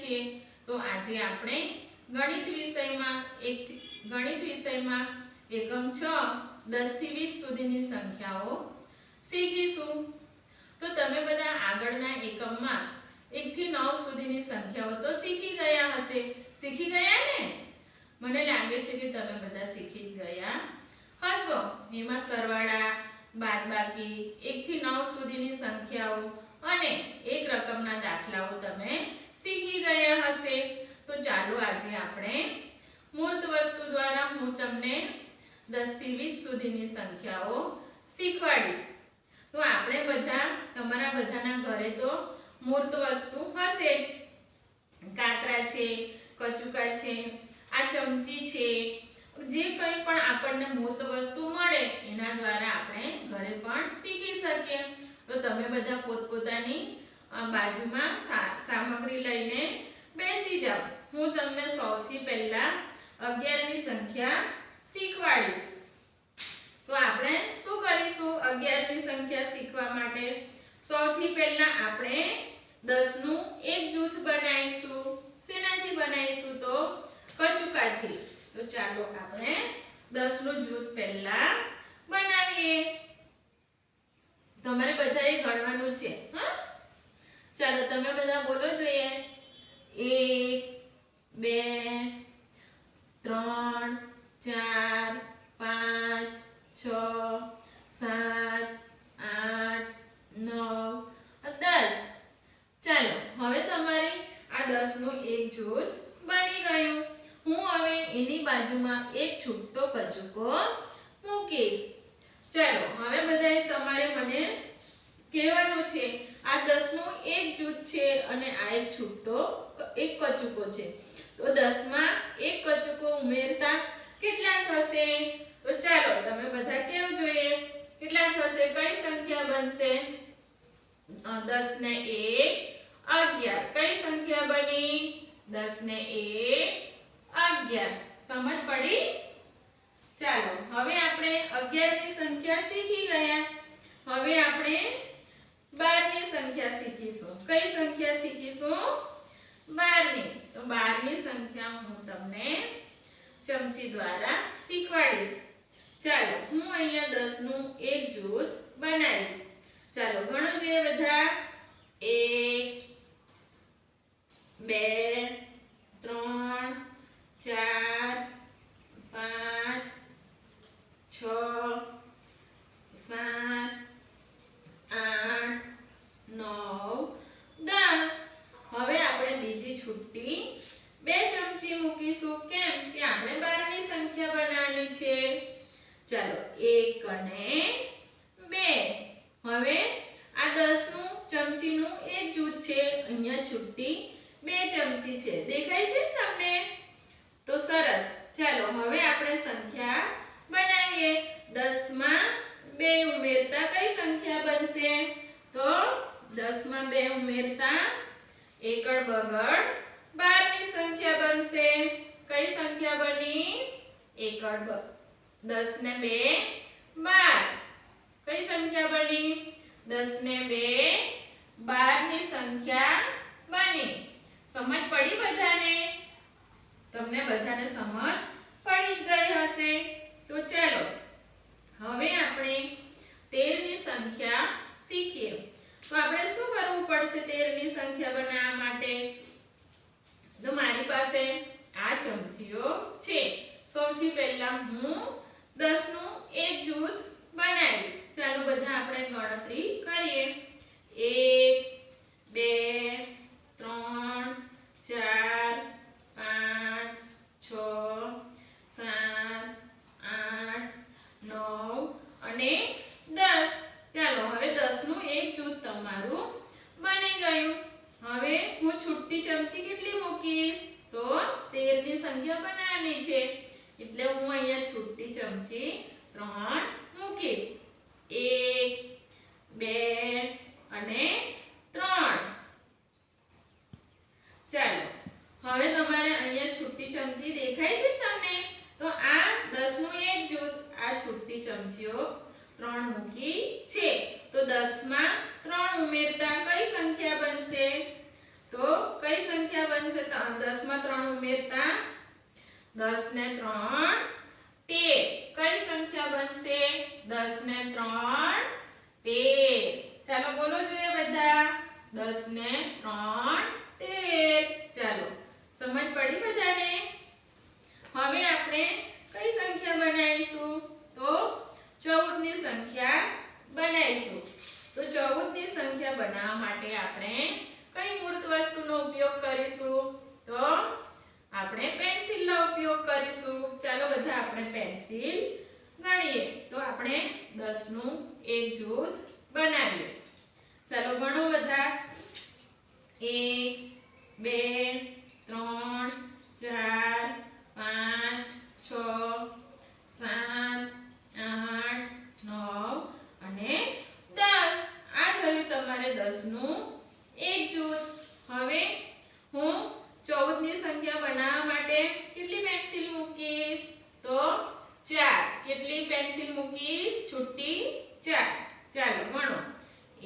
છીએ। તો આજે આપણે ગણિત વિષયમાં એકમ 6 10 થી 20 સુધીની સંખ્યાઓ શીખીશું। તો તમે બધા આગળના એકમમાં 1 થી 9 સુધીની સંખ્યાઓ તો શીખી ગયા હશે। શીખી ગયા ને? મને લાગે છે કે તમે બધા શીખી ગયા હશો। એમાં સરવાળા, બાદબાકી, 1 થી 9 સુધીની સંખ્યાઓ અને એક રકમના દાખલાઓ તમે શીખી ગયા હશે। તો ચાલો આજે આપણે મૂર્ત વસ્તુ દ્વારા હું તમને 10 થી 20 સુધીની સંખ્યાઓ શીખવાડીશ। તો આપણે બધા તમારા બધાના ઘરે તો મૂર્ત વસ્તુ હશે જ। કાંકરા છે, કચુકા છે, આ ચમચી છે, જે કંઈ પણ આપણને મૂર્ત વસ્તુ મળે એના દ્વારા આપણે ઘરે પણ શીખી શકીએ। તો તમે બધા પોતપોતાની બાજુમાં સામગ્રી લઈને બેસી જાઓ। હું તમને સૌથી પહેલા 11 ની સંખ્યા શીખવાડીશ। તો આપણે શું કરીશું 11 ની સંખ્યા શીખવા માટે? સૌથી પહેલા આપણે 10 નું એક જૂથ બનાવીશું। શેનાથી બનાવીશું? તો કચુકાથી। તો ચાલો આપણે 10 નું જૂથ પહેલા બનાવીએ। તમારે બધાએ ગણવાનું છે। હા, ચાલો તમે બધા બોલો જોઈએ। 1 2 3 4 5 6 7 8 9 10। ચાલો હવે તમારી આ 10 નું એક જૂથ બની ગયું। હું હવે એની બાજુમાં એક છૂટો કચુકો મૂકીશ। ચાલો હવે બધાએ તમારે મને કહેવાનું છે આ 10 નું એક જૂથ છે અને આ એક છૂટો એક કચુકો છે। તો 10 માં એક કચુકો ઉમેરતા કેટલા થશે? તો ચાલો તમે બધા કેવું જોઈએ કેટલા થશે? કઈ સંખ્યા બનશે? 10 ને 1 11। કઈ સંખ્યા બની? 10 ને 1 11। સમજ પડી? ચાલો હવે આપણે 11 ની સંખ્યા શીખી ગયા। હવે આપણે 12 ની સંખ્યા શીખીશું। કઈ સંખ્યા શીખીશું? 12 ની। તો 12 ની સંખ્યા હું તમને ચમચી દ્વારા શીખવાડીશ। ચાલો હું અહીંયા 10 નું એક જૂથ બનાવીશ। ચાલો ગણો જોઈએ બધા। 1 2 3 4 5 6 7 8 9 10। હવે આપણે બીજી છૂટી 2 ચમચી મૂકીશું। કેમ કે આપણે 12 ની સંખ્યા બનાવવાની છે। ચાલો 1 અને 2। હવે આ 10 નું ચમચીનું એક જૂથ છે। અહીંયા છૂટી 2 ચમચી છે। દેખાય છે તમને? તો સરસ। ચાલો હવે આપણે સંખ્યા બનાવીએ। 10 માં 2 ઉમેરતા કઈ સંખ્યા બનશે? તો 10 માં 2 ઉમેરતા એકડ બગડ 12 ની સંખ્યા બનશે। કઈ સંખ્યા બની? એકડ બગડ 10 ને 2 12। કઈ સંખ્યા બની? 10 ને 2 12 ની સંખ્યા બની। સમજ પડી બધાને? તમને બધાને સમજ પડી જ ગઈ હશે। તો ચાલો હવે આપણે 13 ની સંખ્યા શીખીએ। તો આપણે શું કરવું પડશે 13 ની સંખ્યા બનાવવા માટે? તો મારી પાસે આ ચમચીઓ છે। સૌથી પહેલા હું 10 નું એક જૂથ બનાવીશ। ચાલો બધા આપણે ગણતરી કરીએ। 1 2 3 4 5 6 7 8 9 અને 10। ચાલો હવે 10 નું એક જૂથ તમારું બની ગયું। હવે હું છૂટી ચમચી કેટલી મૂકીશ? તો 13 ની સંખ્યા બનાવવાની છે એટલે હું અહીંયા છૂટી ચમચી 3 મૂકીશ। 1 2 અને 3। ચાલો હવે તમારે અહીંયા છૂટી ચમચી દેખાય છે તમને? તો આ 10 નું એક જૂથ આ છૂટી ચમચીઓ 3 મૂકી છે। તો 10 માં 3 ઉમેરતા કઈ સંખ્યા બનશે? તો કઈ સંખ્યા બનશે ઉમેરતા 10 ને 3 13 કઈ સંખ્યા બનશે 10 ને 3 13 ચાલો બોલો જોઈએ બધા 10 ને 3 13 ચાલો સમજ પડી બધાને હવે આપણે કઈ સંખ્યા બનાવીશું તો 14 ની સંખ્યા બનાવીશું તો 14 ની સંખ્યા બનાવવા માટે આપણે કઈ મૂર્ત વસ્તુનો ઉપયોગ કરીશું તો આપણે પેન્સિલનો ઉપયોગ કરીશું ચાલો બધા આપણે પેન્સિલ ગણીએ તો આપણે 10 નું એક જૂથ બનાવીએ ચાલો ગણો બધા 1 2 3 4 5 6 7 8 9 અને 10 આ થયું તમારે 10 નું એક જૂથ હવે હું 14 ની સંખ્યા બનાવવા માટે કેટલી પેન્સિલ મૂકીશ તો 4 કેટલી પેન્સિલ મૂકીશ છૂટી 4 ચાલો ગણો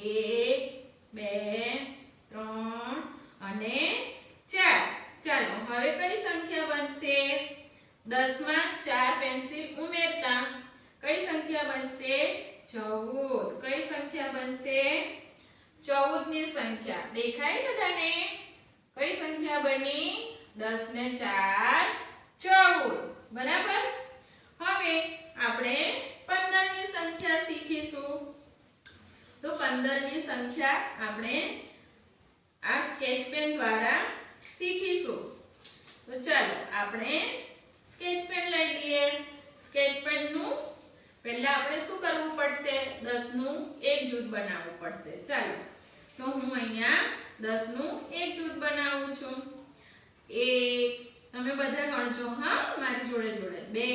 1 2 3 અને 4 ચાલો હવે કઈ સંખ્યા બનશે 10 માં 4 પેન્સિલ ઉમેરતા કઈ સંખ્યા બનશે 14 કઈ સંખ્યા બનશે 14 ની સંખ્યા દેખાય બધાને કઈ સંખ્યા બની 10 ને 4 14 બરાબર હવે આપણે 15 ની સંખ્યા શીખીશું તો 15 ની સંખ્યા આપણે આ સ્કેચ પેન દ્વારા શીખીશું તો ચાલો આપણે સ્કેચ પેન લઈ લઈએ સ્કેચ પેન નું પહેલા આપણે શું કરવું પડશે 10 નું એક જૂથ બનાવવું પડશે ચાલો તો હું અહીંયા 10 નું એક જૂથ બનાવું છું 1 તમે બધા ગણજો હા મારી જોડે જોડે 2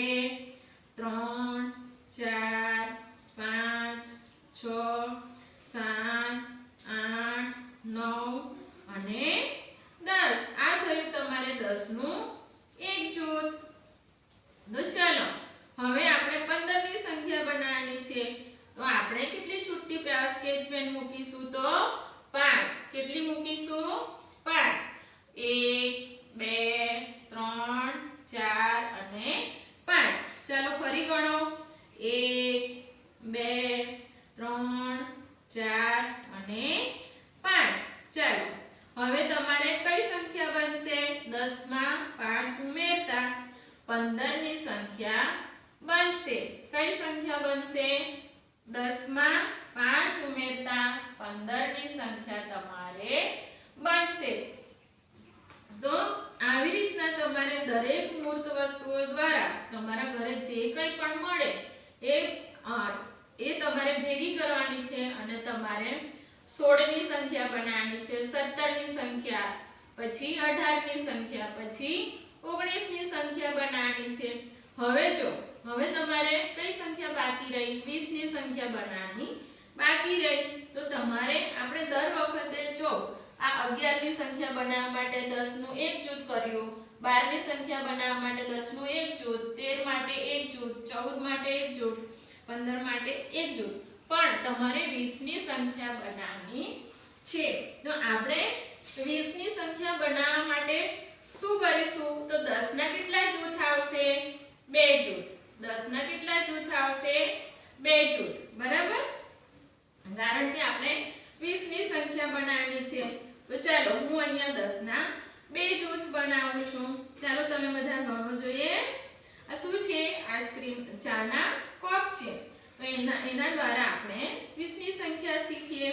3 4 5 6 7 8 9 અને 10 આ થયું તમારે 10 નું એક જૂથ તો ચાલો હવે આપણે 15 ની સંખ્યા બનાવવાની છે તો આપણે કેટલી છૂટી સ્કેચ પેન મૂકીશું તો 5 કેટલી મૂકીશું 5 1 2 3 4 અને 5 ચાલો ફરી ગણો 1 2 3 4 અને 5 ચાલો હવે તમારે કઈ સંખ્યા બનશે 10 માં 5 ઉમેરતા 15 ની સંખ્યા બનશે કઈ સંખ્યા બનશે 10 માં 5 ઉમેરતા 15 ની સંખ્યા તમારે બનશે તો આવી રીતના તમારે દરેક મૂર્ત વસ્તુઓ દ્વારા તમારા ઘરે જે કંઈ પણ મળે એ તમારે ભેગી કરવાની છે અને તમારે 16 ની સંખ્યા બનાવવાની છે 17 ની સંખ્યા પછી 18 ની સંખ્યા પછી 19 ની સંખ્યા બનાવવાની છે હવે જો હવે તમારે કઈ સંખ્યા બાકી રહી 20 ની સંખ્યા બનાવવાની બાકી રહી તો તમારે આપણે દર વખતે જો આ 11 ની સંખ્યા બનાવવા માટે 10 નું એક જૂથ કર્યું 12 ની સંખ્યા બનાવવા માટે 10 નું એક જૂથ 13 માટે એક જૂથ 14 માટે એક જૂથ 15 માટે એક જૂથ પણ તમારે 20 ની સંખ્યા બનાવવાની છે તો આપણે 20 ની સંખ્યા બનાવવા માટે શું કરીશું તો 10 ના કેટલા જૂથ આવશે 2 જૂથ 10 ના કેટલા જૂથ આવશે 2 જૂથ બરાબર કારણ કે આપણે 20 ની સંખ્યા બનાવવાની છે તો ચાલો હું અહીંયા 10 ના 2 જૂથ બનાવું છું ચાલો તમે બધા ગણો જોઈએ આ શું છે આઈસ્ક્રીમ ચાના કપ છે તો એના દ્વારા આપણે 20 ની સંખ્યા શીખીએ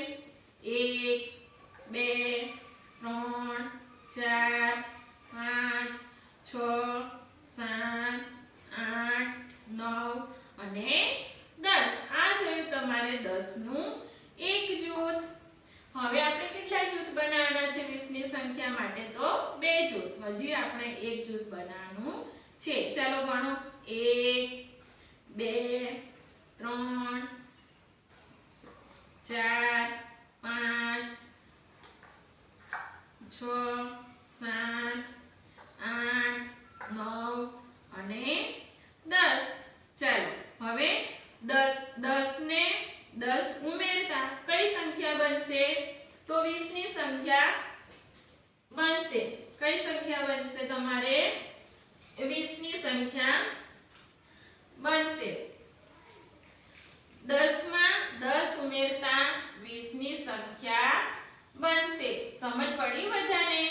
1 2 3 4 5 6 7 8 9 અને 10 આ થયું તમારે 10 નું એક જૂથ હવે આપણે કેટલા જૂથ બનાવવાના છે 20 ની સંખ્યા માટે તો 2 જૂથ હજી આપણે એક જૂથ બનાવવાનું છે ચાલો ગણો 1 2 3 4 5 6 7 8 9 અને 10 ચાલો હવે 10 ને 10 ઉમેરતા કઈ સંખ્યા બનશે તો 20 ની સંખ્યા બનશે કઈ સંખ્યા સંખ્યા બનશે તમારે 20 ની સંખ્યા બનશે 10 માં 10 ઉમેરતા 20 ની સંખ્યા બનશે સમજ પડી બધાને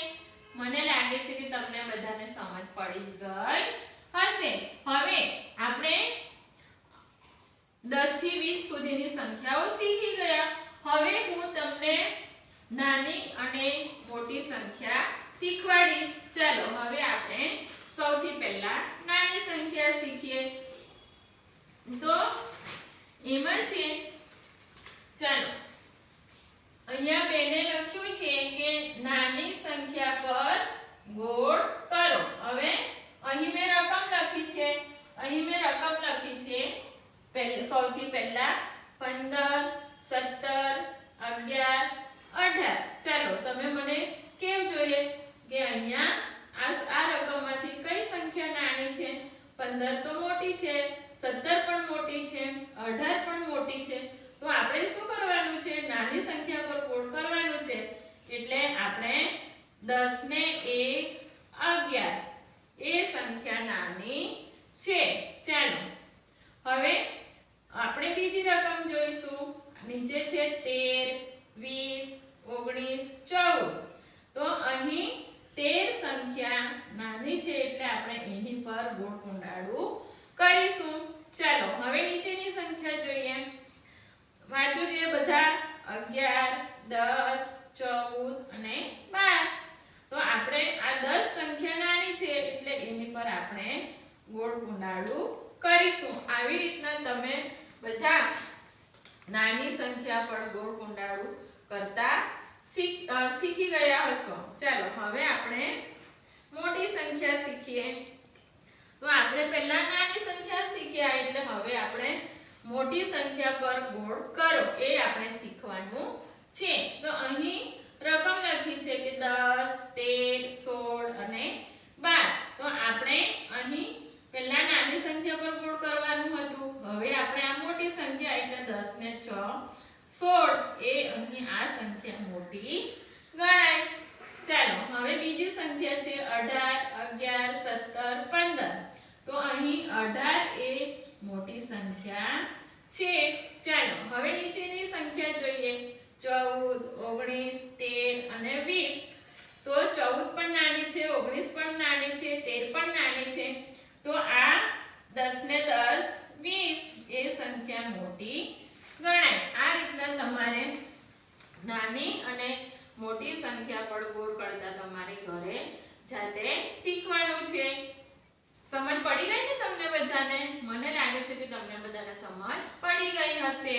મને લાગે છે કે તમને બધાને સમજ પડી ગઈ હશે હવે આપણે 10 થી 20 સુધીની સંખ્યાઓ શીખી ગયા હવે હું તમને નાની અને મોટી સંખ્યા શીખવાડીશ ચાલો હવે આપણે સૌથી પહેલા નાની સંખ્યા શીખીએ તો એમાં છે ચાલો અહીંયા બેને લખ્યું છે કે નાની સંખ્યા પર ગોળ કરો હવે અહીં મેં રકમ લખી છે સૌથી પહેલા 15 17 11 18 ચાલો તમે મને કેમ જોઈએ કે અહીંયા આ રકમમાંથી કઈ સંખ્યા નાની છે 15 તો મોટી છે 17 પણ મોટી છે 18 પણ મોટી છે તો આપણે શું કરવાનું છે નાની સંખ્યા પર ગોળ કરવાનું છે એટલે આપણે 10 ને 1 11 એ સંખ્યા નાની છે ચાલો હવે આપણે બીજી રકમ જોઈશું નીચે છે 13 20 19 14 તો અહીં 13 સંખ્યા નાની છે એટલે આપણે એની પર ગોળ કુંડાળું કરીશું ચાલો હવે નીચેની સંખ્યા જોઈએ વાંચો જે બધા 11 10 14 અને 12 તો આપણે આ 10 સંખ્યા નાની છે એટલે એની પર આપણે ગોળ કુંડાળું કરીશું આવી રીતના તમે બધા નાની સંખ્યા પર ગોળ કુંડાળું કરતા શીખી ગયા હશો ચાલો હવે આપણે મોટી સંખ્યા શીખીએ તો આપણે પહેલા નાની સંખ્યા શીખ્યા એટલે હવે આપણે મોટી સંખ્યા પર ગોળ કરો એ આપણે શીખવાનું છે તો અહીં રકમ લખી છે કે 10 13 16 અને 12 તો આપણે અહીં પહેલા નાની સંખ્યા પર ગોળ કરવાનું હતું હવે આપણે આ મોટી સંખ્યા એટલે 10 ને 6 16 એ અહીં આ સંખ્યા મોટી ગણાય ચાલો હવે બીજી સંખ્યા છે 18 11 17 15 તો અહીં 18 એ મોટી સંખ્યા છે ચાલો હવે નીચેની સંખ્યા જોઈએ 14 19 13 અને 20 તો 14 પણ નાની છે 19 પણ નાની છે 13 પણ નાની છે તો આ 10 ને 10 20 એ સંખ્યા મોટી ગણાય આ રીતના તમારે નાની અને મોટી સંખ્યા પર ગોળ કરતા તમારે ઘરે જાતે શીખવાનું છે સમજ પડી ગઈ ને તમને બધાને મને લાગે છે કે તમને બધાને સમજ પડી ગઈ હશે